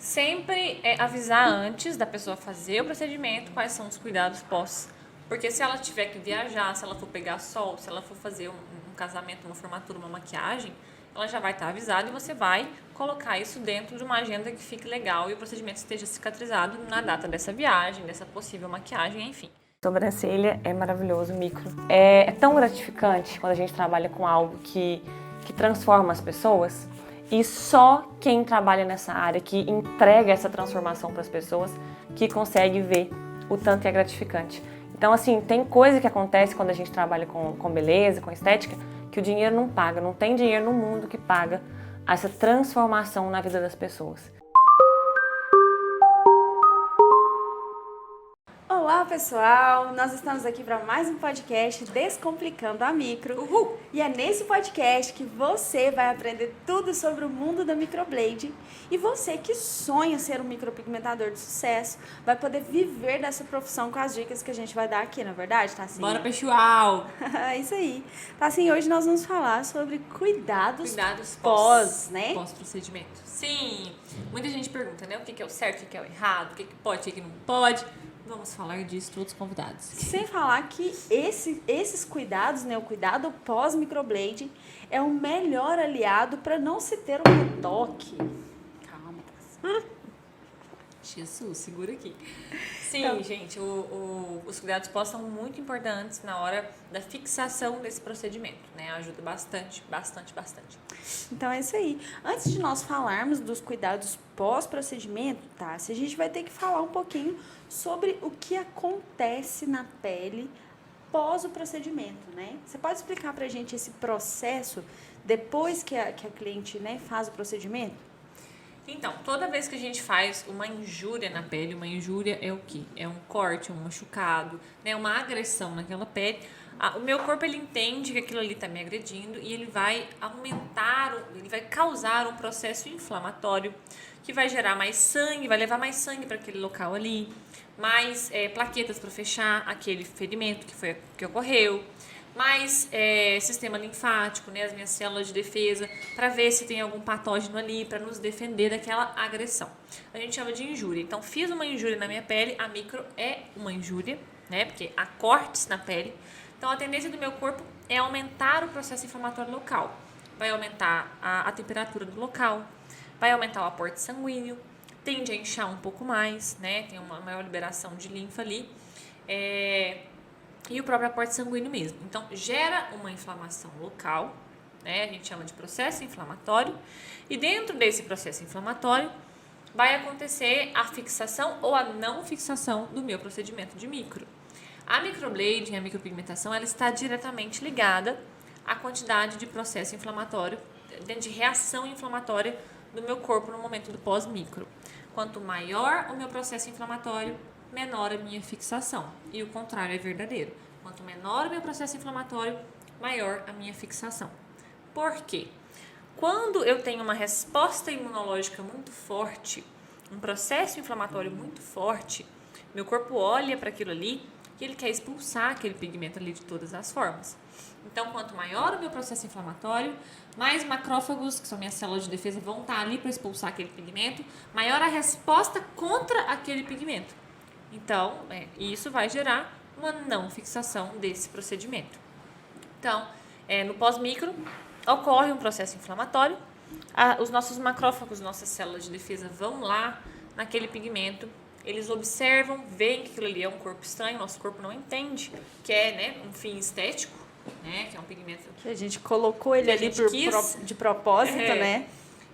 Sempre avisar antes da pessoa fazer o procedimento quais são os cuidados pós. Porque se ela tiver que viajar, se ela for pegar sol, se ela for fazer um casamento, uma formatura, uma maquiagem, ela já vai estar avisada e você vai colocar isso dentro de uma agenda que fique legal e o procedimento esteja cicatrizado na data dessa viagem, dessa possível maquiagem, enfim. Sobrancelha é maravilhoso, micro. É tão gratificante quando a gente trabalha com algo que transforma as pessoas. E só quem trabalha nessa área, que entrega essa transformação para as pessoas, que consegue ver o tanto que é gratificante. Então, assim, tem coisa que acontece quando a gente trabalha com beleza, com estética, que o dinheiro não paga. Não tem dinheiro no mundo que paga essa transformação na vida das pessoas. Olá pessoal, nós estamos aqui para mais um podcast Descomplicando a Micro. Uhul! E é nesse podcast que você vai aprender tudo sobre o mundo da microblade. E você que sonha ser um micropigmentador de sucesso, vai poder viver dessa profissão com as dicas que a gente vai dar aqui, na verdade, tá assim? Bora, pessoal! É isso aí. Tá assim, hoje nós vamos falar sobre cuidados pós, né? Pós-procedimento. Sim! Muita gente pergunta, né? O que é o certo, o que é o errado, o que pode, o que não pode. Vamos falar disso todos os convidados. Sem falar que esses cuidados, né, o cuidado pós-microblade é o melhor aliado para não se ter um retoque. Calma, tá? Jesus, segura aqui. Sim, Então, gente, os cuidados pós são muito importantes na hora da fixação desse procedimento, né? Ajuda bastante. Então é isso aí. Antes de nós falarmos dos cuidados pós-procedimento, tá? A gente vai ter que falar um pouquinho sobre o que acontece na pele pós o procedimento, né? Você pode explicar pra gente esse processo depois que a cliente, né, faz o procedimento? Então, toda vez que a gente faz uma injúria na pele, uma injúria é o quê? É um corte, um machucado, né? Uma agressão naquela pele. O meu corpo, ele entende que aquilo ali está me agredindo e ele vai ele vai causar um processo inflamatório que vai gerar mais sangue, vai levar mais sangue para aquele local ali, mais plaquetas para fechar aquele ferimento que ocorreu, mais sistema linfático, né, as minhas células de defesa, para ver se tem algum patógeno ali, para nos defender daquela agressão. A gente chama de injúria. Então, fiz uma injúria na minha pele, a micro é uma injúria, né, porque há cortes na pele. Então, a tendência do meu corpo é aumentar o processo inflamatório local. Vai aumentar a temperatura do local, vai aumentar o aporte sanguíneo, tende a inchar um pouco mais, né, tem uma maior liberação de linfa ali. E o próprio aporte sanguíneo mesmo. Então, gera uma inflamação local, né? A gente chama de processo inflamatório. E dentro desse processo inflamatório, vai acontecer a fixação ou a não fixação do meu procedimento de micro. A microblading, a micropigmentação, ela está diretamente ligada à quantidade de processo inflamatório, de reação inflamatória do meu corpo no momento do pós-micro. Quanto maior o meu processo inflamatório, menor a minha fixação. E o contrário é verdadeiro. Quanto menor o meu processo inflamatório, maior a minha fixação. Por quê? Quando eu tenho uma resposta imunológica muito forte, um processo inflamatório muito forte, meu corpo olha para aquilo ali e ele quer expulsar aquele pigmento ali de todas as formas. Então, quanto maior o meu processo inflamatório, mais macrófagos, que são minhas células de defesa, vão estar ali para expulsar aquele pigmento, maior a resposta contra aquele pigmento. Então, isso vai gerar uma não fixação desse procedimento. Então, no pós-micro, ocorre um processo inflamatório, os nossos macrófagos, nossas células de defesa vão lá naquele pigmento, eles observam, veem que aquilo ali é um corpo estranho, nosso corpo não entende que é, né, um fim estético, né, que é um pigmento Que a gente colocou ele ali de propósito, né?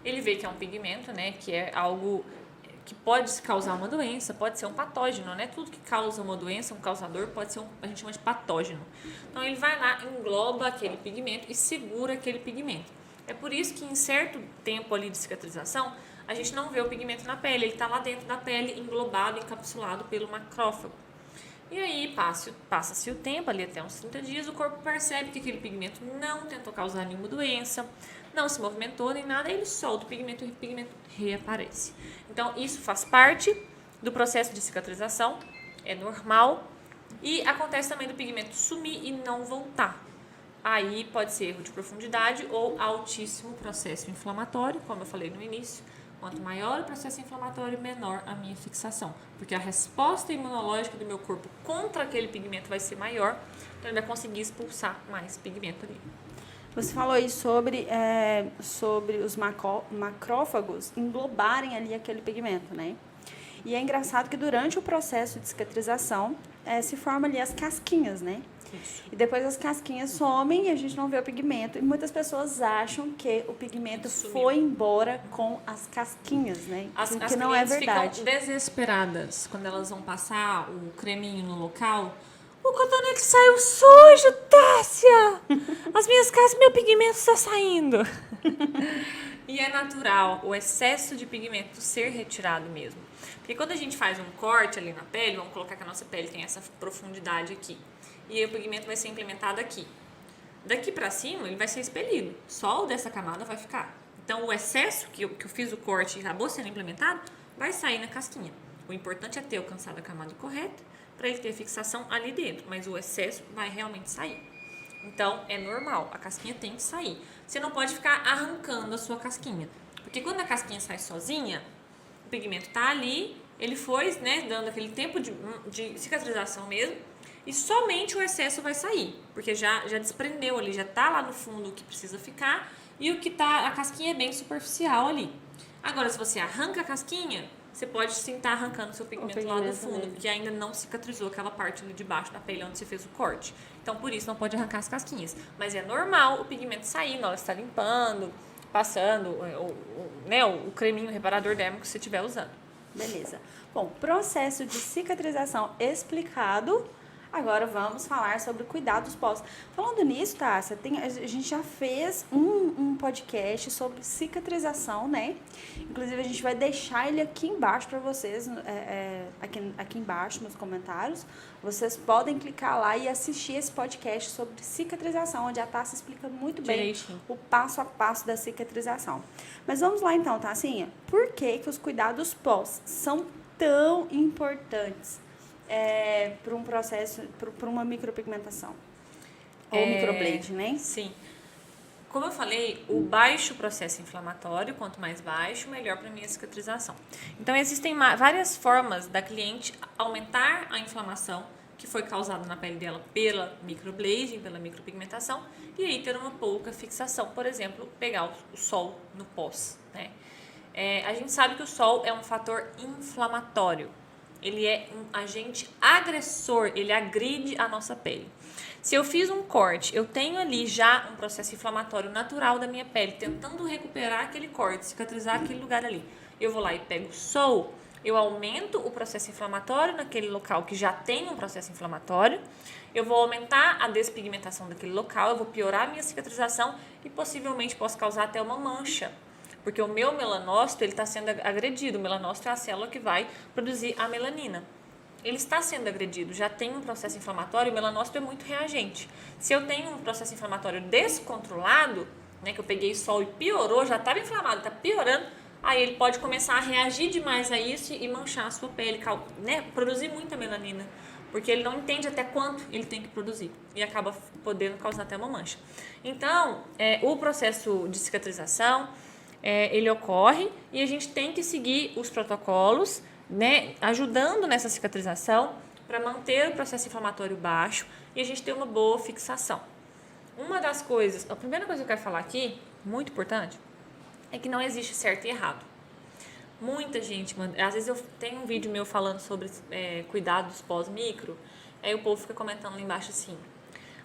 Ele vê que é um pigmento, né, que é algo que pode causar uma doença, pode ser um patógeno, né? Tudo que causa uma doença, um causador, pode ser a gente chama de patógeno. Então, ele vai lá, engloba aquele pigmento e segura aquele pigmento. É por isso que em certo tempo ali de cicatrização, a gente não vê o pigmento na pele, ele está lá dentro da pele, englobado, encapsulado pelo macrófago. E aí, passa-se o tempo, ali até uns 30 dias, o corpo percebe que aquele pigmento não tentou causar nenhuma doença, não se movimentou nem nada, ele solta o pigmento e o pigmento reaparece. Então, isso faz parte do processo de cicatrização, é normal, e acontece também do pigmento sumir e não voltar. Aí pode ser erro de profundidade ou altíssimo processo inflamatório, como eu falei no início, Quanto maior o processo inflamatório, menor a minha fixação. Porque a resposta imunológica do meu corpo contra aquele pigmento vai ser maior, então ele vai conseguir expulsar mais pigmento ali. Você falou aí sobre os macrófagos englobarem ali aquele pigmento, né? E é engraçado que durante o processo de cicatrização se formam ali as casquinhas, né? Isso. E depois as casquinhas somem e a gente não vê o pigmento. E muitas pessoas acham que o pigmento foi embora com as casquinhas, né? As não é clientes verdade. ficam desesperadas quando elas vão passar o creminho no local. O cotonete saiu sujo, Tássia! As minhas cascas, meu pigmento está saindo. E é natural o excesso de pigmento ser retirado mesmo. Porque quando a gente faz um corte ali na pele, vamos colocar que a nossa pele tem essa profundidade aqui. E aí o pigmento vai ser implementado aqui. Daqui pra cima, ele vai ser expelido. Só o dessa camada vai ficar. Então, o excesso que eu fiz o corte e acabou sendo implementado, vai sair na casquinha. O importante é ter alcançado a camada correta para ele ter fixação ali dentro. Mas o excesso vai realmente sair. Então, é normal. A casquinha tem que sair. Você não pode ficar arrancando a sua casquinha. Porque quando a casquinha sai sozinha, o pigmento tá ali, ele foi, né, dando aquele tempo de cicatrização mesmo, e somente o excesso vai sair, porque já desprendeu ali, já tá lá no fundo o que precisa ficar, e o que tá, a casquinha é bem superficial ali. Agora, se você arranca a casquinha, você pode sim estar arrancando o seu pigmento lá do fundo, porque ainda não cicatrizou aquela parte ali de baixo da pele onde você fez o corte. Então, por isso, não pode arrancar as casquinhas. Mas é normal o pigmento sair na hora que você está limpando, passando o creminho reparador dérmico que você estiver usando. Beleza. Bom, processo de cicatrização explicado. Agora vamos falar sobre cuidados pós. Falando nisso, Tássia, a gente já fez um podcast sobre cicatrização, né? Inclusive, a gente vai deixar ele aqui embaixo para vocês, aqui embaixo nos comentários. Vocês podem clicar lá e assistir esse podcast sobre cicatrização, onde a Tássia explica muito bem o passo a passo da cicatrização. Mas vamos lá então, Tassinha. Por que os cuidados pós são tão importantes? Para um processo, para uma micropigmentação. Ou microblade, né? Sim. Como eu falei, o baixo processo inflamatório, quanto mais baixo, melhor para a minha cicatrização. Então, existem várias formas da cliente aumentar a inflamação que foi causada na pele dela pela microblading, pela micropigmentação, e aí ter uma pouca fixação. Por exemplo, pegar o sol no pós, né? A gente sabe que o sol é um fator inflamatório. Ele é um agente agressor, ele agride a nossa pele. Se eu fiz um corte, eu tenho ali já um processo inflamatório natural da minha pele, tentando recuperar aquele corte, cicatrizar aquele lugar ali. Eu vou lá e pego o sol, eu aumento o processo inflamatório naquele local que já tem um processo inflamatório, eu vou aumentar a despigmentação daquele local, eu vou piorar a minha cicatrização e possivelmente posso causar até uma mancha. Porque o meu melanócito está sendo agredido. O melanócito é a célula que vai produzir a melanina. Ele está sendo agredido, já tem um processo inflamatório, o melanócito é muito reagente. Se eu tenho um processo inflamatório descontrolado, né, que eu peguei sol e piorou, já estava inflamado, está piorando, aí ele pode começar a reagir demais a isso e manchar a sua pele, né, produzir muita melanina. Porque ele não entende até quanto ele tem que produzir e acaba podendo causar até uma mancha. Então, o processo de cicatrização, ele ocorre e a gente tem que seguir os protocolos, né, ajudando nessa cicatrização para manter o processo inflamatório baixo e a gente ter uma boa fixação. Uma das coisas, a primeira coisa que eu quero falar aqui, muito importante, é que não existe certo e errado. Muita gente, às vezes eu tenho um vídeo meu falando sobre cuidados pós-micro, aí o povo fica comentando lá embaixo assim: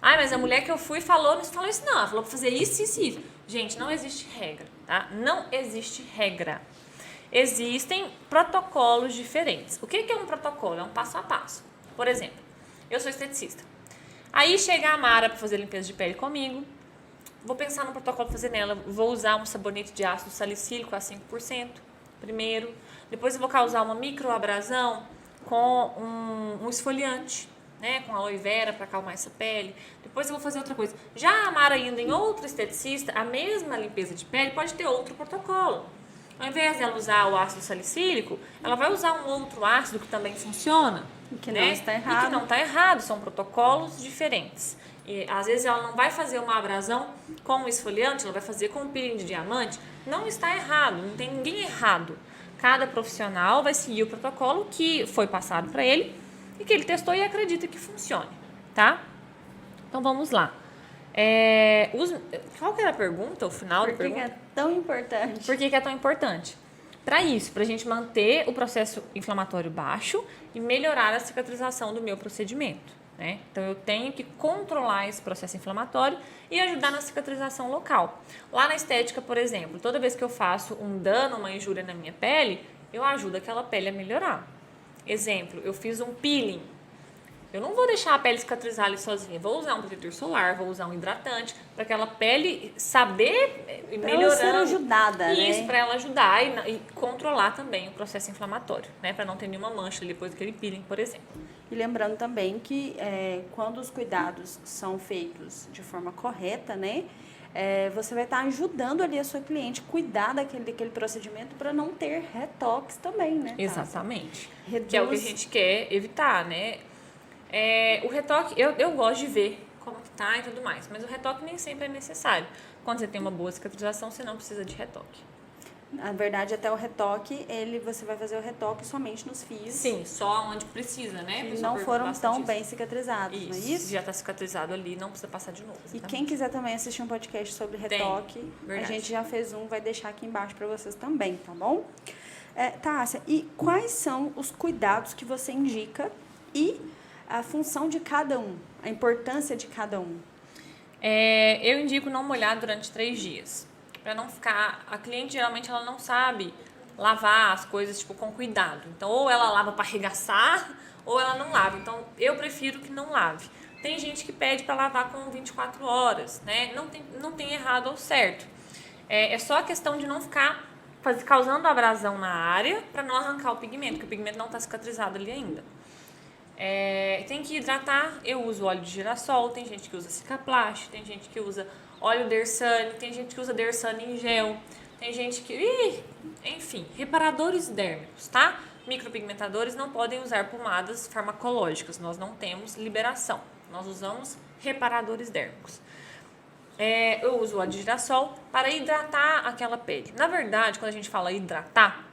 ah, mas a mulher que eu fui não falou isso não, ela falou para fazer isso, isso e isso. Gente, não existe regra, tá? Não existe regra. Existem protocolos diferentes. O que é um protocolo? É um passo a passo. Por exemplo, eu sou esteticista. Aí chega a Mara para fazer limpeza de pele comigo, vou pensar no protocolo para fazer nela, vou usar um sabonete de ácido salicílico a 5% primeiro, depois eu vou causar uma microabrasão com um esfoliante, né, com aloe vera para acalmar essa pele. Depois eu vou fazer outra coisa. Já a Mara indo em outro esteticista, a mesma limpeza de pele pode ter outro protocolo. Ao invés dela usar o ácido salicílico, ela vai usar um outro ácido que também funciona, E que né? não está E que errado. não está errado, são protocolos diferentes. E às vezes ela não vai fazer uma abrasão com o esfoliante, ela vai fazer com o peeling de diamante. Não está errado, não tem ninguém errado. Cada profissional vai seguir o protocolo que foi passado para ele e que ele testou e acredita que funcione, tá? Então vamos lá. Qual que era a pergunta, o final da Por que pergunta? é tão importante? Por que é tão importante? Para isso, para a gente manter o processo inflamatório baixo e melhorar a cicatrização do meu procedimento, né? Então, eu tenho que controlar esse processo inflamatório e ajudar na cicatrização local. Lá na estética, por exemplo, toda vez que eu faço um dano, uma injúria na minha pele, eu ajudo aquela pele a melhorar. Exemplo, eu fiz um peeling. Eu não vou deixar a pele cicatrizar ali sozinha. Vou usar um protetor solar, vou usar um hidratante, para aquela pele saber ir melhorando. Ela ser ajudada, Isso, né? para ela ajudar e controlar também o processo inflamatório, né? Para não ter nenhuma mancha depois daquele peeling, por exemplo. E lembrando também que quando os cuidados são feitos de forma correta, né? Você vai estar ajudando ali a sua cliente a cuidar daquele procedimento para não ter retoques também, né? Tássia? Exatamente. Reduz... Que é o que a gente quer evitar, né? O retoque, eu gosto de ver como que tá e tudo mais, mas o retoque nem sempre é necessário. Quando você tem uma boa cicatrização, você não precisa de retoque. Na verdade, até o retoque, você vai fazer o retoque somente nos fios. Sim, só onde precisa, né? Que A pessoa não pergunta foram bastante tão isso. bem cicatrizados, não é isso? Já está cicatrizado ali, não precisa passar de novo. E exatamente. quem quiser também assistir um podcast sobre retoque, a verdade. gente já fez um, vai deixar aqui embaixo para vocês também, tá bom? Tássia, e quais são os cuidados que você indica e a função de cada um, a importância de cada um? Eu indico não molhar durante 3 dias, para não ficar... A cliente, geralmente, ela não sabe lavar as coisas, tipo, com cuidado. Então, ou ela lava para arregaçar, ou ela não lava. Então, eu prefiro que não lave. Tem gente que pede para lavar com 24 horas, né? Não tem errado ou certo. É só a questão de não ficar causando abrasão na área para não arrancar o pigmento, porque o pigmento não está cicatrizado ali ainda. Tem que hidratar. Eu uso óleo de girassol, tem gente que usa Cicaplast, tem gente que usa óleo Dersane, tem gente que usa Dersane em gel, tem gente que... enfim, reparadores dérmicos, tá? Micropigmentadores não podem usar pomadas farmacológicas, nós não temos liberação, nós usamos reparadores dérmicos. Eu uso óleo de girassol para hidratar aquela pele. Na verdade, quando a gente fala hidratar,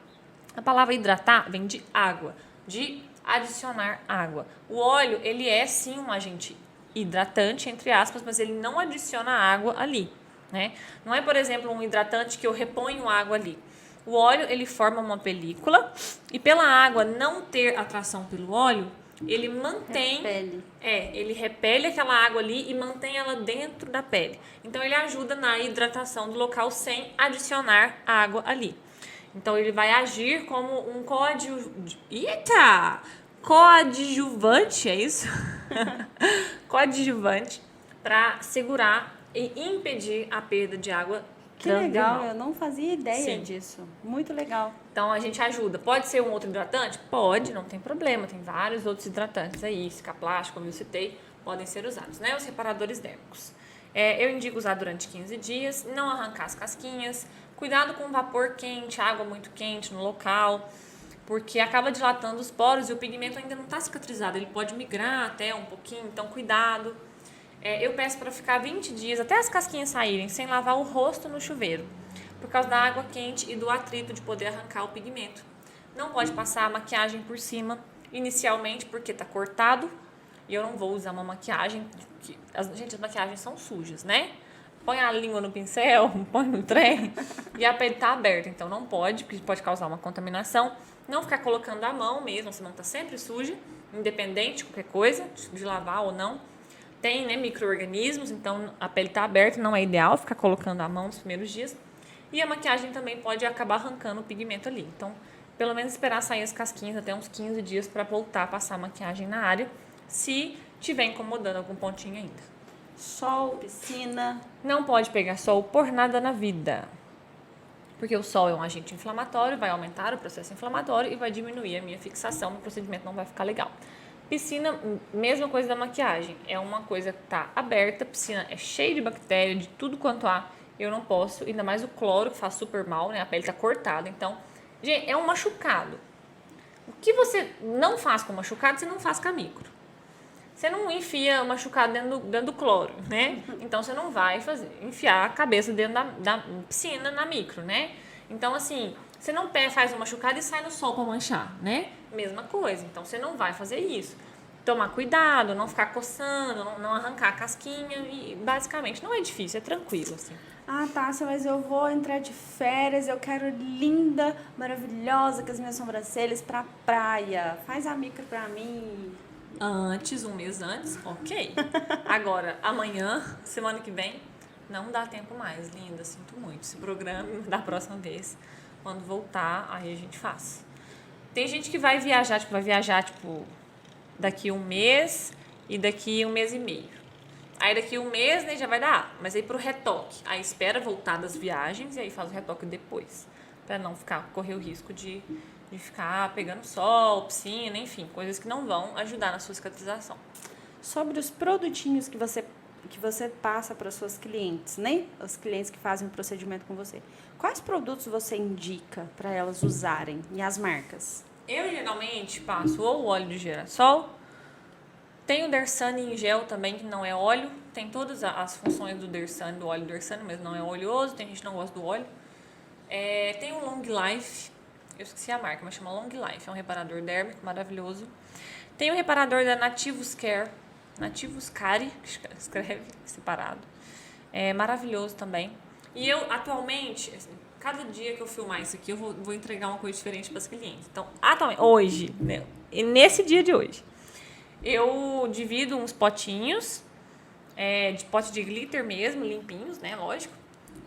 a palavra hidratar vem de água, de adicionar água. O óleo, ele é sim um agente hidratante, entre aspas, mas ele não adiciona água ali, né? Não é, por exemplo, um hidratante que eu reponho água ali. O óleo, ele forma uma película e pela água não ter atração pelo óleo, ele mantém... Repele. Ele repele aquela água ali e mantém ela dentro da pele. Então, ele ajuda na hidratação do local sem adicionar água ali. Então, ele vai agir como um coadjuvante, é isso? Coadjuvante para segurar e impedir a perda de água Que legal, transdermal. eu não fazia ideia Sim. disso. Muito legal. Então, a gente ajuda. Pode ser um outro hidratante? Pode, não tem problema. Tem vários outros hidratantes aí, Cicaplast, como eu citei, podem ser usados, né? Os reparadores dérmicos. Eu indico usar durante 15 dias, não arrancar as casquinhas, cuidado com vapor quente, água muito quente no local, porque acaba dilatando os poros e o pigmento ainda não está cicatrizado, ele pode migrar até um pouquinho, então cuidado. Eu peço para ficar 20 dias, até as casquinhas saírem, sem lavar o rosto no chuveiro, por causa da água quente e do atrito de poder arrancar o pigmento. Não pode passar a maquiagem por cima, inicialmente, porque está cortado, e eu não vou usar uma maquiagem... Gente, as maquiagens são sujas, né? Põe a língua no pincel, põe no trem, e a pele está aberta, então não pode, porque pode causar uma contaminação. Não ficar colocando a mão mesmo, a mão está sempre suja, independente de qualquer coisa, de lavar ou não. Tem, né, micro-organismos, então a pele está aberta, não é ideal ficar colocando a mão nos primeiros dias. E a maquiagem também pode acabar arrancando o pigmento ali. Então, pelo menos esperar sair as casquinhas até uns 15 dias para voltar a passar a maquiagem na área, se estiver incomodando algum pontinho ainda. Sol, piscina. Não pode pegar sol por nada na vida. Porque o sol é um agente inflamatório, vai aumentar o processo inflamatório e vai diminuir a minha fixação, o procedimento não vai ficar legal. Piscina, mesma coisa da maquiagem. É uma coisa que está aberta, piscina é cheia de bactéria, de tudo quanto há. Eu não posso, ainda mais o cloro que faz super mal, né? A pele está cortada. Então, gente, é um machucado. O que você não faz com machucado, você não faz com a micro. Você não enfia o machucado dentro do cloro, né? Então, você não vai enfiar a cabeça dentro da piscina na micro, né? Então, assim, você não faz o machucado e sai no sol para manchar, né? Mesma coisa. Então, você não vai fazer isso. Tomar cuidado, não ficar coçando, não arrancar a casquinha e, basicamente, não é difícil, é tranquilo, assim. Ah, Tássia, mas eu vou entrar de férias, eu quero linda, maravilhosa, com as minhas sobrancelhas pra praia. Faz a micro pra mim. Um mês antes, ok. Agora, amanhã, semana que vem, não dá tempo mais, linda, sinto muito. Se programe da próxima vez, quando voltar, aí a gente faz. Tem gente que vai viajar, daqui um mês e daqui um mês e meio. Aí daqui um mês, né, já vai dar. Mas aí pro retoque, aí espera voltar das viagens e aí faz o retoque depois. Pra não correr o risco de ficar pegando sol, piscina, enfim, coisas que não vão ajudar na sua cicatrização. Sobre os produtinhos que você passa para suas clientes, né? Os clientes que fazem o procedimento com você. Quais produtos você indica para elas usarem e as marcas? Eu geralmente passo ou o óleo de girassol, tem o Dersane em gel também, que não é óleo, tem todas as funções do Dersane, do óleo Dersane, mas não é oleoso, tem gente que não gosta do óleo. Tem o Long Life, eu esqueci a marca, mas chama Long Life, é um reparador dérmico maravilhoso. Tem o reparador da Nativus Care, Nativus Care, que escreve separado, é maravilhoso também. E eu, atualmente, assim, cada dia que eu filmar isso aqui, eu vou entregar uma coisa diferente para os clientes. Então, atualmente, hoje, né, e nesse dia de hoje, eu divido uns potinhos, de pote de glitter mesmo, limpinhos, né, lógico,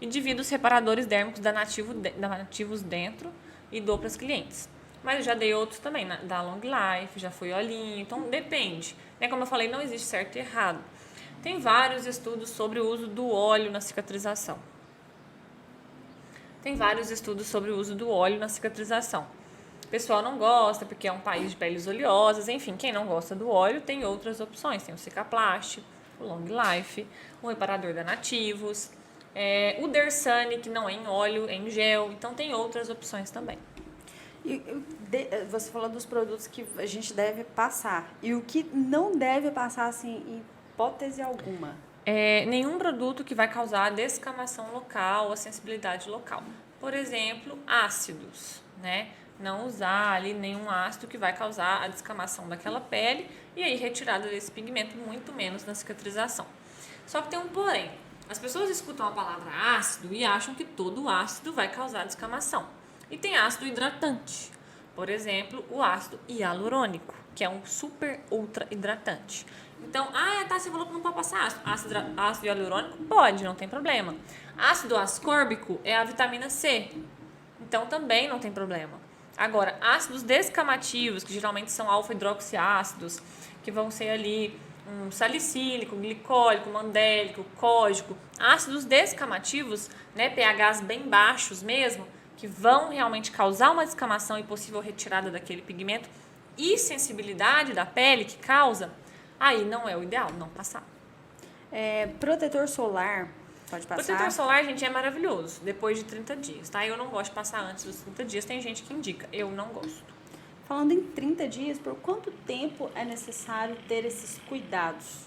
e divido os reparadores dérmicos da Nativus dentro e dou para os clientes. Mas eu já dei outros também, da Long Life, já foi olhinho, então depende. Né, como eu falei, não existe certo e errado. Tem vários estudos sobre o uso do óleo na cicatrização. O pessoal não gosta porque é um país de peles oleosas, enfim, quem não gosta do óleo tem outras opções. Tem o Cicaplast, o Long Life, o reparador da Nativus, o Dersane, que não é em óleo, é em gel, então tem outras opções também. Você falou dos produtos que a gente deve passar. E o que não deve passar, assim, em hipótese alguma? Nenhum produto que vai causar descamação local ou sensibilidade local. Por exemplo, ácidos, né? Não usar ali nenhum ácido que vai causar a descamação daquela pele e aí retirada desse pigmento, muito menos na cicatrização. Só que tem um porém. As pessoas escutam a palavra ácido e acham que todo ácido vai causar descamação. E tem ácido hidratante. Por exemplo, o ácido hialurônico, que é um super ultra hidratante. Então, você falou que não pode passar ácido hialurônico? Pode, não tem problema. Ácido ascórbico é a vitamina C. Então, também não tem problema. Agora, ácidos descamativos, que geralmente são alfa-hidroxiácidos, que vão ser ali salicílico, glicólico, mandélico, cógico, ácidos descamativos, né, pHs bem baixos mesmo, que vão realmente causar uma descamação e possível retirada daquele pigmento e sensibilidade da pele que causa, aí não é o ideal, não passar. Protetor solar, pode passar? Protetor solar, gente, é maravilhoso, depois de 30 dias, tá? Eu não gosto de passar antes dos 30 dias, tem gente que indica, eu não gosto. Falando em 30 dias, por quanto tempo é necessário ter esses cuidados?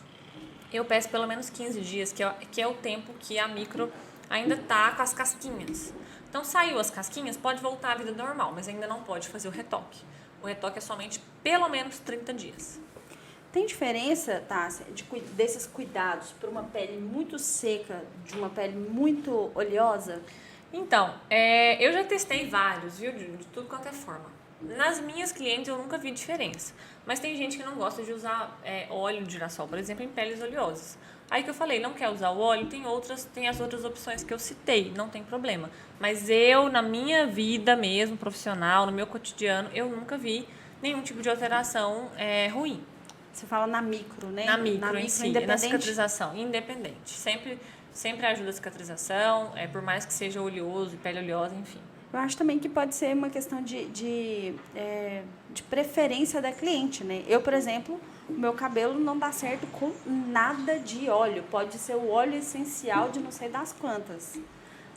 Eu peço pelo menos 15 dias, que é o tempo que a micro ainda tá com as casquinhas. Então, saiu as casquinhas, pode voltar à vida normal, mas ainda não pode fazer o retoque. O retoque é somente pelo menos 30 dias. Tem diferença, Tássia, desses cuidados para uma pele muito seca, de uma pele muito oleosa? Então, eu já testei vários, viu? De tudo quanto é forma. Nas minhas clientes eu nunca vi diferença. Mas tem gente que não gosta de usar óleo de girassol, por exemplo, em peles oleosas. Aí que eu falei, não quer usar o óleo, tem as outras opções que eu citei, não tem problema. Mas eu, na minha vida mesmo, profissional, no meu cotidiano, eu nunca vi nenhum tipo de alteração ruim. Você fala na micro, né? Na micro em si, na cicatrização, independente. Sempre ajuda a cicatrização, por mais que seja oleoso, pele oleosa, enfim. Eu acho também que pode ser uma questão de preferência da cliente, né? Eu, por exemplo, o meu cabelo não dá certo com nada de óleo. Pode ser o óleo essencial de não sei das quantas.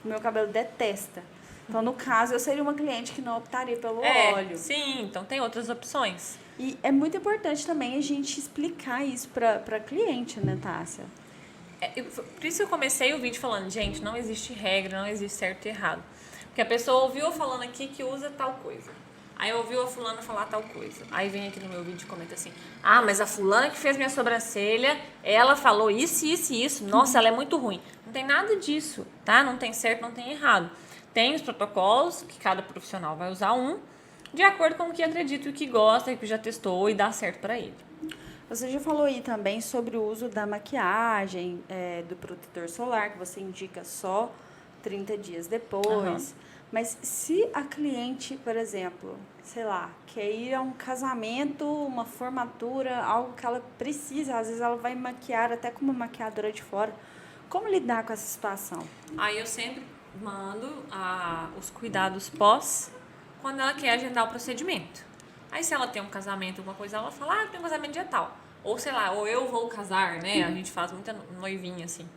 O meu cabelo detesta. Então, no caso, eu seria uma cliente que não optaria pelo óleo. Sim, então tem outras opções. E é muito importante também a gente explicar isso para cliente, né, Tássia? Por isso que eu comecei o vídeo falando, gente, não existe regra, não existe certo e errado. Porque a pessoa ouviu eu falando aqui que usa tal coisa. Aí ouviu a fulana falar tal coisa. Aí vem aqui no meu vídeo e comenta assim, mas a fulana que fez minha sobrancelha, ela falou isso, isso e isso. Nossa, ela é muito ruim. Não tem nada disso, tá? Não tem certo, não tem errado. Tem os protocolos que cada profissional vai usar de acordo com o que acredita, o que gosta, o que já testou e dá certo para ele. Você já falou aí também sobre o uso da maquiagem, do protetor solar, que você indica só 30 dias depois. Mas se a cliente, por exemplo, sei lá, quer ir a um casamento, uma formatura, algo que ela precisa, às vezes ela vai maquiar até com uma maquiadora de fora, como lidar com essa situação? Aí eu sempre mando os cuidados pós quando ela quer agendar o procedimento. Aí se ela tem um casamento, alguma coisa, ela fala, tem um casamento dia tal. Ou sei lá, ou eu vou casar, né? A gente faz muita noivinha assim.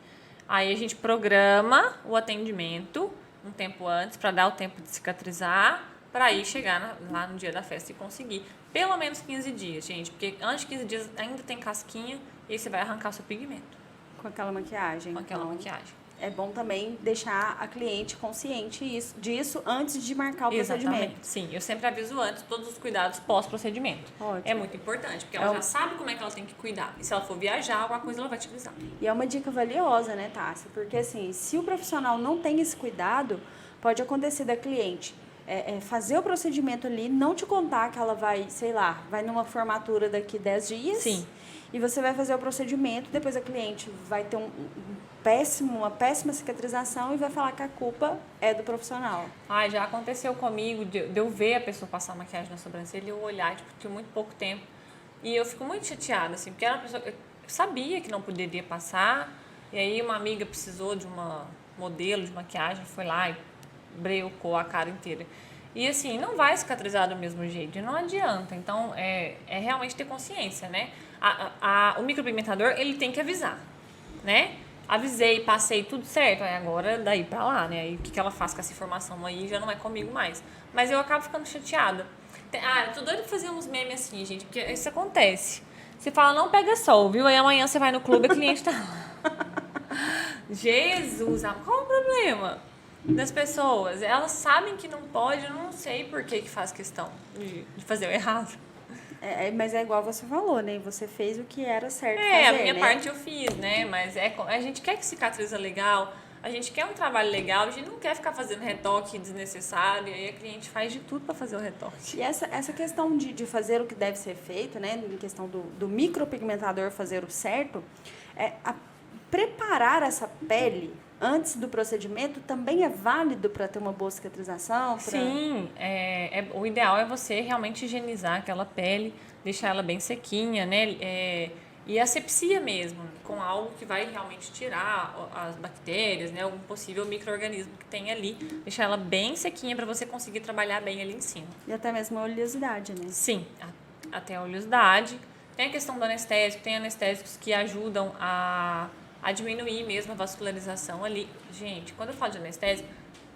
Aí a gente programa o atendimento um tempo antes para dar o tempo de cicatrizar, para ir chegar lá no dia da festa e conseguir. Pelo menos 15 dias, gente, porque antes de 15 dias ainda tem casquinha e aí você vai arrancar seu pigmento. Com aquela maquiagem. Com aquela maquiagem. É bom também deixar a cliente consciente disso antes de marcar o procedimento. Sim, eu sempre aviso antes todos os cuidados pós-procedimento. Ótimo. É muito importante, porque ela já sabe como é que ela tem que cuidar. E se ela for viajar, alguma coisa ela vai te avisar. E é uma dica valiosa, né, Tássia? Porque assim, se o profissional não tem esse cuidado, pode acontecer da cliente fazer o procedimento ali, não te contar que ela vai, sei lá, vai numa formatura daqui 10 dias. Sim. E você vai fazer o procedimento, depois a cliente vai ter uma péssima cicatrização e vai falar que a culpa é do profissional. Já aconteceu comigo de eu ver a pessoa passar maquiagem na sobrancelha e eu olhar, tinha muito pouco tempo. E eu fico muito chateada, assim, porque era uma pessoa, eu sabia que não poderia passar, e aí uma amiga precisou de uma modelo de maquiagem, foi lá e breucou a cara inteira. E assim, não vai cicatrizar do mesmo jeito, não adianta. Então, é realmente ter consciência, né? O micropigmentador, ele tem que avisar, né? Avisei, passei, tudo certo. Aí agora, daí pra lá, né? Aí o que ela faz com essa informação aí já não é comigo mais. Mas eu acabo ficando chateada. Eu tô doida pra fazer uns memes assim, gente, porque isso acontece. Você fala, não pega sol, viu? Aí amanhã você vai no clube e a cliente tá lá. Jesus, qual o problema das pessoas? Elas sabem que não pode, eu não sei por que faz questão de fazer o errado. Mas é igual você falou, né? Você fez o que era certo fazer, a minha né? parte eu fiz, né? Mas a gente quer que cicatriza legal, a gente quer um trabalho legal, a gente não quer ficar fazendo retoque desnecessário, e aí a cliente faz de tudo para fazer o retoque. E essa questão de fazer o que deve ser feito, né? Em questão do micropigmentador fazer o certo, preparar essa pele antes do procedimento também é válido para ter uma boa cicatrização? Sim, o ideal é você realmente higienizar aquela pele, deixar ela bem sequinha, né? E asepsia mesmo, com algo que vai realmente tirar as bactérias, né? Algum possível micro-organismo que tem ali, deixar ela bem sequinha para você conseguir trabalhar bem ali em cima. E até mesmo a oleosidade, né? Sim, até a oleosidade. Tem a questão do anestésico, tem anestésicos que ajudam a diminuir mesmo a vascularização ali. Gente, quando eu falo de anestésico,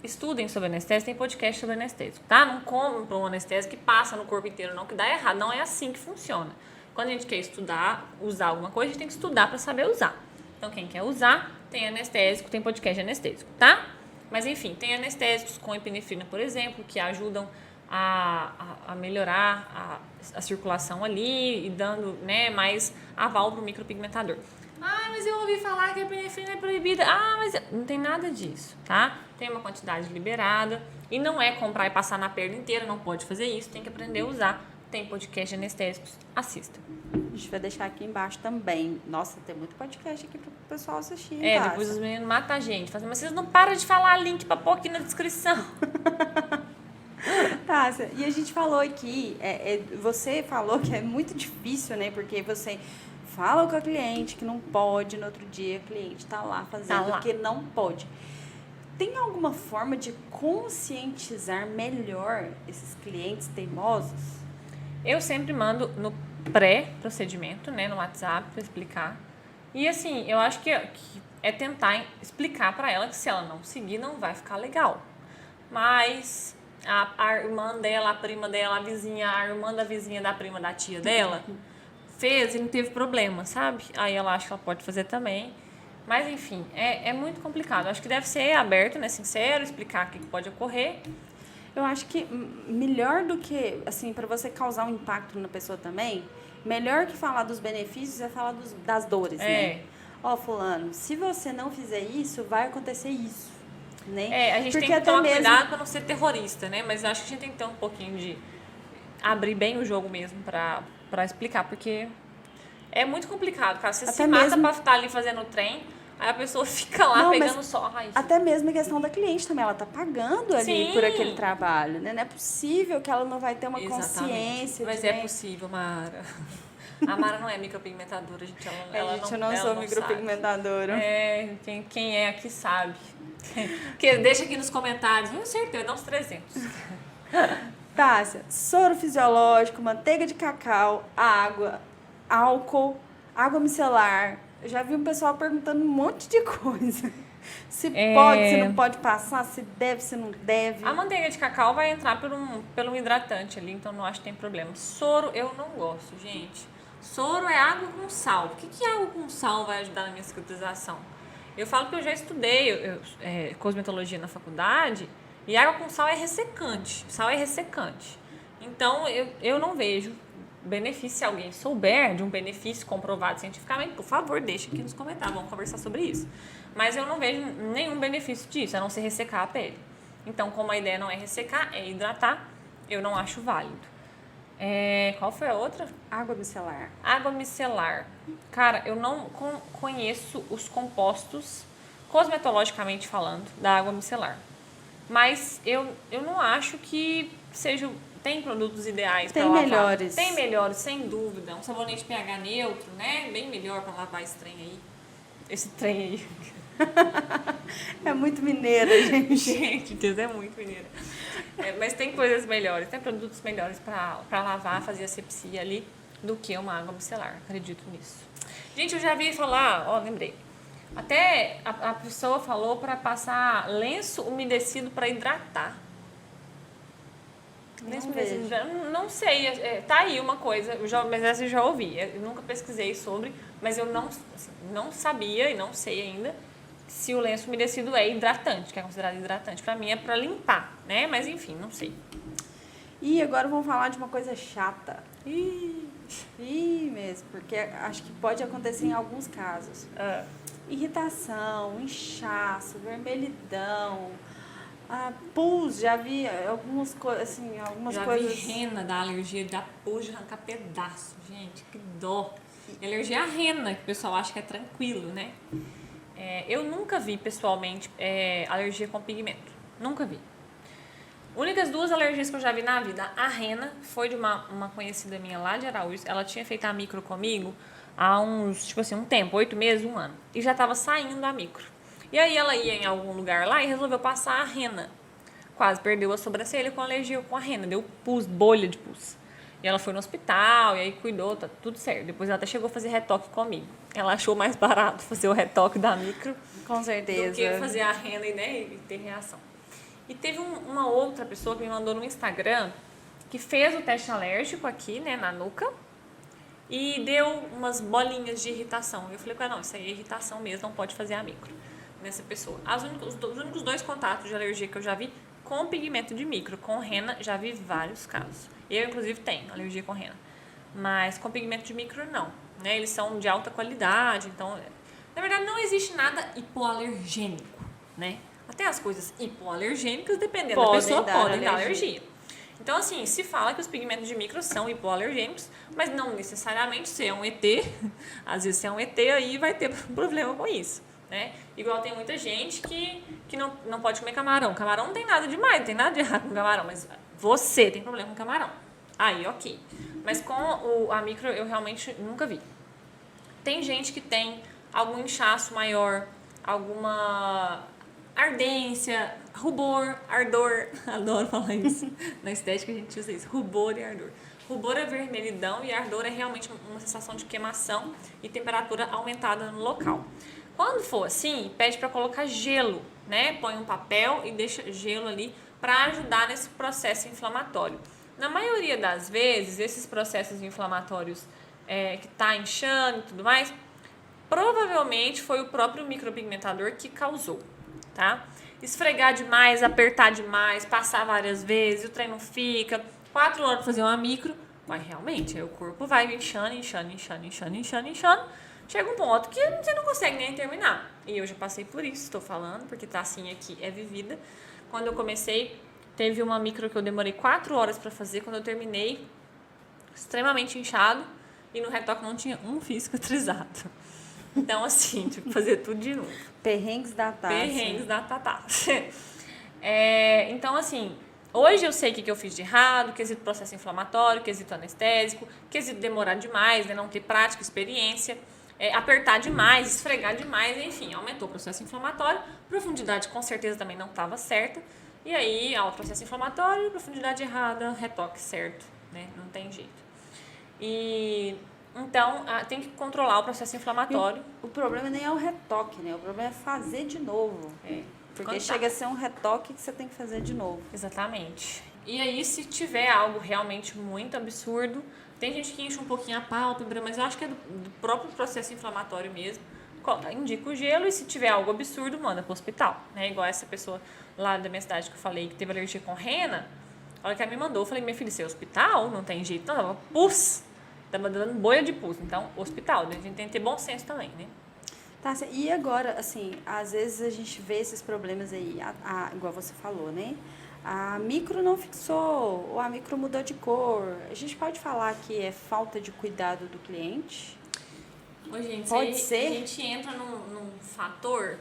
estudem sobre anestésico, tem podcast sobre anestésico, tá? Não compram um anestésico que passa no corpo inteiro, não, que dá errado. Não é assim que funciona. Quando a gente quer estudar, usar alguma coisa, a gente tem que estudar para saber usar. Então, quem quer usar, tem anestésico, tem podcast de anestésico, tá? Mas, enfim, tem anestésicos com epinefrina, por exemplo, que ajudam a melhorar a circulação ali e dando, né, mais aval para o micropigmentador. Mas eu ouvi falar que a epinefrina é proibida. Mas não tem nada disso, tá? Tem uma quantidade liberada e não é comprar e passar na perna inteira, não pode fazer isso, tem que aprender a usar. Tem podcast de anestésicos, assista. A gente vai deixar aqui embaixo também. Nossa, tem muito podcast aqui pro pessoal assistir. Depois os meninos matam a gente. Mas vocês não param de falar link pra pôr aqui na descrição. Tássia, e a gente falou aqui, você falou que é muito difícil, né? Porque você fala com a cliente que não pode, no outro dia a cliente tá lá fazendo o que não pode. Tem alguma forma de conscientizar melhor esses clientes teimosos? Eu sempre mando no pré-procedimento, né, no WhatsApp, para explicar. E assim, eu acho que é tentar explicar para ela que se ela não seguir, não vai ficar legal. mas a irmã dela, a prima dela, a vizinha, a irmã da vizinha da prima da tia dela fez e não teve problema, sabe? Aí ela acha que ela pode fazer também. Mas, enfim, é muito complicado. Acho que deve ser aberto, né, sincero, explicar o que pode ocorrer. Eu acho que melhor do que, assim, para você causar um impacto na pessoa também, melhor que falar dos benefícios é falar das dores, né? Ó, fulano, se você não fizer isso, vai acontecer isso, né? A gente Porque tem que até tomar mesmo... cuidado para não ser terrorista, né? Mas acho que a gente tem que ter um pouquinho de abrir bem o jogo mesmo para explicar, porque é muito complicado, cara. Você até se mata mesmo... para estar ali fazendo o trem, aí a pessoa fica lá não, pegando só a raiz. Até mesmo a questão da cliente também, ela tá pagando ali Sim. por aquele trabalho, né? Não é possível que ela não vai ter uma consciência. Mas é possível, Mara. A Mara não é micropigmentadora, gente. Eu não sou micropigmentadora. Quem é aqui sabe. Deixa aqui nos comentários. Eu certeza, dá uns 300. Tássia, soro fisiológico, manteiga de cacau, água, álcool, água micelar. Eu já vi um pessoal perguntando um monte de coisa. Se pode, se não pode passar, se deve, se não deve. A manteiga de cacau vai entrar pelo hidratante ali, então não acho que tem problema. Soro eu não gosto, gente. Soro é água com sal. O que água com sal vai ajudar na minha cicatrização? Eu falo que eu já estudei cosmetologia na faculdade e água com sal é ressecante. Sal é ressecante. Então, eu não vejo benefício. Se alguém souber de um benefício comprovado cientificamente, por favor, deixa aqui nos comentários. Vamos conversar sobre isso. Mas eu não vejo nenhum benefício disso, a não ser ressecar a pele. Então, como a ideia não é ressecar, é hidratar, eu não acho válido. Qual foi a outra? Água micelar. Água micelar. Cara, eu não conheço os compostos, cosmetologicamente falando, da água micelar. Mas eu não acho que seja... Tem produtos ideais para lavar. Tem melhores. Tem melhores, sem dúvida. Um sabonete pH neutro, né? Bem melhor para lavar esse trem aí. Esse trem aí. É muito mineira, gente. Gente, Deus, é muito mineira. Mas tem coisas melhores, tem produtos melhores para lavar, fazer asepsia ali, do que uma água micelar. Acredito nisso. Gente, eu já vi falar, lembrei. Até a pessoa falou para passar lenço umedecido para hidratar. Não sei, tá aí uma coisa, mas essa eu já ouvi. Eu nunca pesquisei sobre, mas eu não sabia e não sei ainda se o lenço umedecido é hidratante, que é considerado hidratante. Pra mim é pra limpar, né? Mas enfim, não sei. E agora vamos falar de uma coisa chata. Mesmo, porque acho que pode acontecer em alguns casos. Irritação, inchaço, vermelhidão, pus, já vi algumas coisas, assim, já vi rena da alergia, da pus de arrancar pedaço, gente, que dó. E alergia à rena, que o pessoal acha que é tranquilo, né? Eu nunca vi, pessoalmente, alergia com pigmento. Nunca vi. Únicas 2 alergias que eu já vi na vida, a rena, foi de uma conhecida minha lá de Araújo. Ela tinha feito a micro comigo há uns, um tempo, 8 meses, 1 ano. E já estava saindo da micro. E aí ela ia em algum lugar lá e resolveu passar a rena. Quase perdeu a sobrancelha com alergia com a rena. Deu pus, bolha de pus. E ela foi no hospital, e aí cuidou, tá tudo certo. Depois ela até chegou a fazer retoque comigo. Ela achou mais barato fazer o retoque da micro. Com certeza. Do que fazer a rena e ter reação. E teve uma outra pessoa que me mandou no Instagram que fez o teste alérgico aqui, né, na nuca. E deu umas bolinhas de irritação. Eu falei com ela, não, isso aí é irritação mesmo, não pode fazer a micro nessa pessoa. Os únicos 2 contatos de alergia que eu já vi com pigmento de micro, com rena, já vi vários casos. Eu, inclusive, tenho alergia com rena. Mas com pigmento de micro, não. Né? Eles são de alta qualidade, então... Na verdade, não existe nada hipoalergênico, né? Até as coisas hipoalergênicas, dependendo da pessoa, podem dar alergia. Então, assim, se fala que os pigmentos de micro são hipoalergênicos, mas não necessariamente se é um ET. Às vezes, se é um ET, aí vai ter problema com isso. Né? Igual tem muita gente que não pode comer camarão. Camarão não tem nada demais, não tem nada de errado com camarão, mas você tem problema com camarão. Aí, ok. Mas com a micro eu realmente nunca vi. Tem gente que tem algum inchaço maior, alguma ardência, rubor, ardor. Adoro falar isso. Na estética a gente usa isso, rubor e ardor. Rubor é vermelhidão e ardor é realmente uma sensação de queimação e temperatura aumentada no local. Quando for assim, pede para colocar gelo, né? Põe um papel e deixa gelo ali para ajudar nesse processo inflamatório. Na maioria das vezes, esses processos inflamatórios que tá inchando e tudo mais, provavelmente foi o próprio micropigmentador que causou, tá? Esfregar demais, apertar demais, passar várias vezes, o trem não fica, 4 horas pra fazer uma micro, mas realmente, aí o corpo vai inchando, chega um ponto que você não consegue nem terminar. E eu já passei por isso, estou falando, porque tá assim aqui, é vivida. Quando eu comecei, teve uma micro que eu demorei 4 horas pra fazer, quando eu terminei, extremamente inchado, e no retoque não tinha um fio cicatrizado. Então, assim, tive que fazer tudo de novo. Perrengues da Tássia. Perrengues da Tatá. Então, assim, hoje eu sei o que eu fiz de errado, quesito processo inflamatório, quesito anestésico, quesito demorar demais, né, não ter prática, experiência, apertar demais, esfregar demais, enfim, aumentou o processo inflamatório. Profundidade com certeza também não estava certa. E aí, o processo inflamatório, profundidade errada, retoque certo, né? Não tem jeito. Então, tem que controlar o processo inflamatório. O problema nem é o retoque, né? O problema é fazer de novo. Porque chega a ser um retoque que você tem que fazer de novo. Exatamente. E aí, se tiver algo realmente muito absurdo, tem gente que incha um pouquinho a pálpebra, mas eu acho que é do próprio processo inflamatório mesmo. Indica o gelo e se tiver algo absurdo, manda pro hospital, né? Igual essa pessoa lá da minha cidade que eu falei que teve alergia com rena, a hora que ela me mandou, eu falei, minha filha, você é hospital? Não tem jeito, não, tava pus. Tava dando bolha de pus, então, hospital, a gente tem que ter bom senso também, né? Tá, e agora, assim, às vezes a gente vê esses problemas aí, igual você falou, né? A micro não fixou, ou a micro mudou de cor. A gente pode falar que é falta de cuidado do cliente? Ô, gente, Pode ser? A gente entra num fator...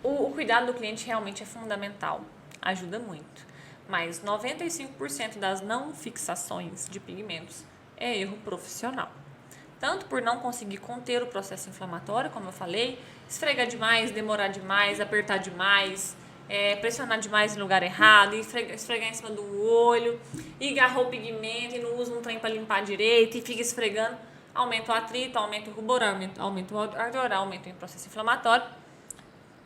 O cuidado do cliente realmente é fundamental, ajuda muito. Mas 95% das não fixações de pigmentos é erro profissional. Tanto por não conseguir conter o processo inflamatório, como eu falei, esfregar demais, demorar demais, apertar demais, pressionar demais no lugar errado, esfregar em cima do olho, e agarrou o pigmento e não usa um trem para limpar direito e fica esfregando, aumenta o atrito, aumenta o rubor, aumenta o ardor, aumenta o processo inflamatório,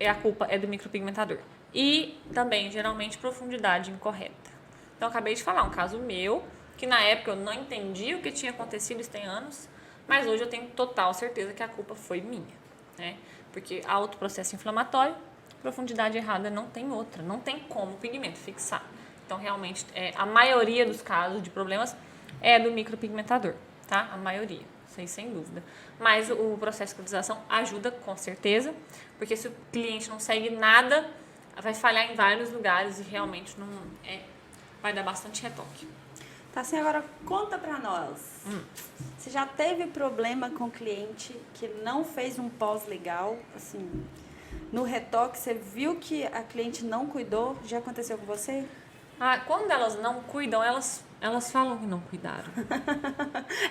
a culpa é do micropigmentador. E também, geralmente, profundidade incorreta. Então, eu acabei de falar um caso meu, que na época eu não entendi o que tinha acontecido, isso tem anos, mas hoje eu tenho total certeza que a culpa foi minha, né? Porque alto processo inflamatório, profundidade errada não tem outra, não tem como o pigmento fixar. Então, realmente, a maioria dos casos de problemas é do micropigmentador, tá? A maioria, isso aí sem dúvida. Mas o processo de cicatrização ajuda com certeza, porque se o cliente não segue nada, vai falhar em vários lugares e realmente vai dar bastante retoque. Tá assim, agora conta pra nós. Você já teve problema com cliente que não fez um pós legal? Assim, no retoque, você viu que a cliente não cuidou? Já aconteceu com você? Quando elas não cuidam, elas falam que não cuidaram.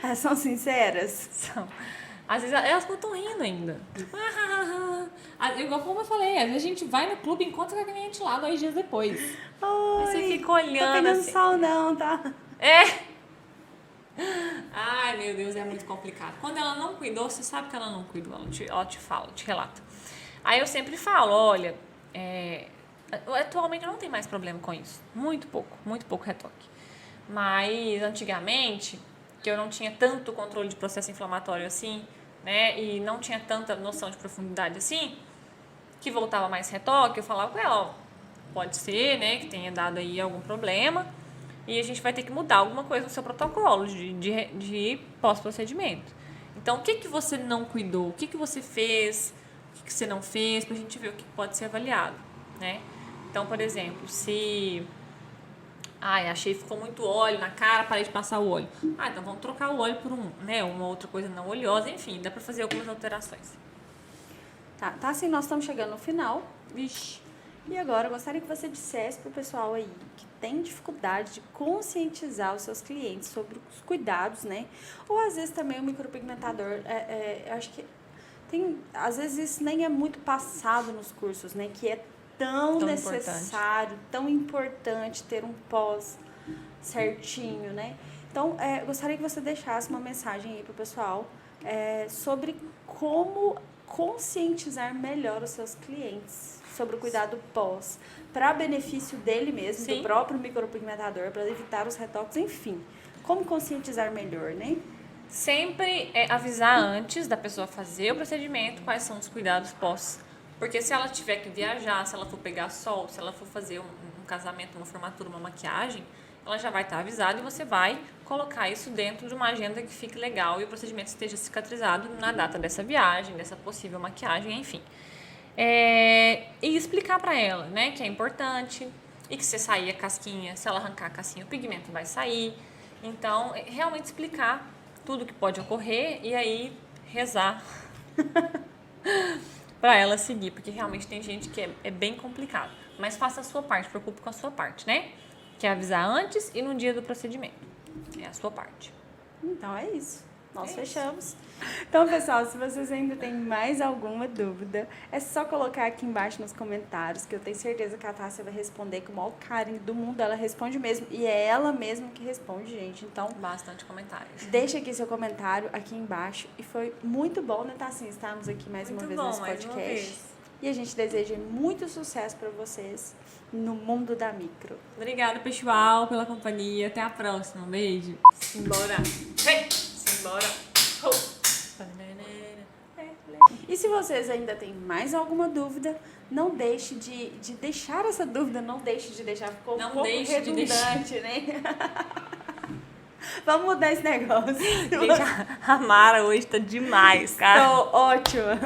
Elas são sinceras? São. Às vezes elas estão rindo ainda. Igual como eu falei, às vezes a gente vai no clube e encontra com a cliente lá 2 dias depois. Oi, Aí você fica tô olhando pegando assim. sol não, tá? Ai, meu Deus, é muito complicado. Quando ela não cuidou, você sabe que ela não cuidou. Ela te fala, te relata. Aí eu sempre falo, olha, atualmente eu não tenho mais problema com isso. Muito pouco retoque. Mas antigamente, que eu não tinha tanto controle de processo inflamatório assim, né, e não tinha tanta noção de profundidade assim, que voltava mais retoque, eu falava com ela, ó, pode ser, né, que tenha dado aí algum problema e a gente vai ter que mudar alguma coisa no seu protocolo de pós-procedimento. Então, o que você não cuidou? O que você fez? O que você não fez? Pra gente ver o que pode ser avaliado, né? Então, por exemplo, se... achei que ficou muito óleo na cara, parei de passar o óleo. Então vamos trocar o óleo por uma outra coisa não oleosa, enfim, dá pra fazer algumas alterações. Tá assim, nós estamos chegando no final. Vixe. E agora, eu gostaria que você dissesse pro pessoal aí que tem dificuldade de conscientizar os seus clientes sobre os cuidados, né? Ou às vezes também o micropigmentador, eu acho que às vezes isso nem é muito passado nos cursos, né? Que é tão necessário, tão importante ter um pós certinho, né? Então, eu gostaria que você deixasse uma mensagem aí pro pessoal sobre como conscientizar melhor os seus clientes sobre o cuidado pós, para benefício dele mesmo, Sim. do próprio micropigmentador, para evitar os retoques, enfim. Como conscientizar melhor, né? Sempre avisar antes da pessoa fazer o procedimento quais são os cuidados pós. Porque se ela tiver que viajar, se ela for pegar sol, se ela for fazer um casamento, uma formatura, uma maquiagem, ela já vai estar avisada e você vai colocar isso dentro de uma agenda que fique legal e o procedimento esteja cicatrizado na data dessa viagem, dessa possível maquiagem, enfim. E explicar para ela, né, que é importante e que se sair a casquinha, se ela arrancar a casquinha, o pigmento vai sair. Então, realmente explicar tudo que pode ocorrer e aí rezar para ela seguir, porque realmente tem gente que é bem complicado. Mas faça a sua parte, preocupe com a sua parte, né? Que é avisar antes e no dia do procedimento. É a sua parte. Então é isso. Nós fechamos. Então, pessoal, se vocês ainda têm mais alguma dúvida, é só colocar aqui embaixo nos comentários, que eu tenho certeza que a Tássia vai responder com o maior carinho do mundo. Ela responde mesmo, e é ela mesma que responde, gente. Então, Bastante comentários. deixa aqui seu comentário aqui embaixo. E foi muito bom, né, Tassinha, estarmos aqui mais uma vez nesse podcast. E a gente deseja muito sucesso para vocês no mundo da micro. Obrigada, pessoal, pela companhia. Até a próxima. Um beijo. Simbora. Hey! Simbora. Oh. E se vocês ainda têm mais alguma dúvida, não deixe de deixar essa dúvida, não deixe de deixar, ficou um pouco redundante, né? Vamos mudar esse negócio. Gente, a Mara hoje tá demais, cara. Tô ótima.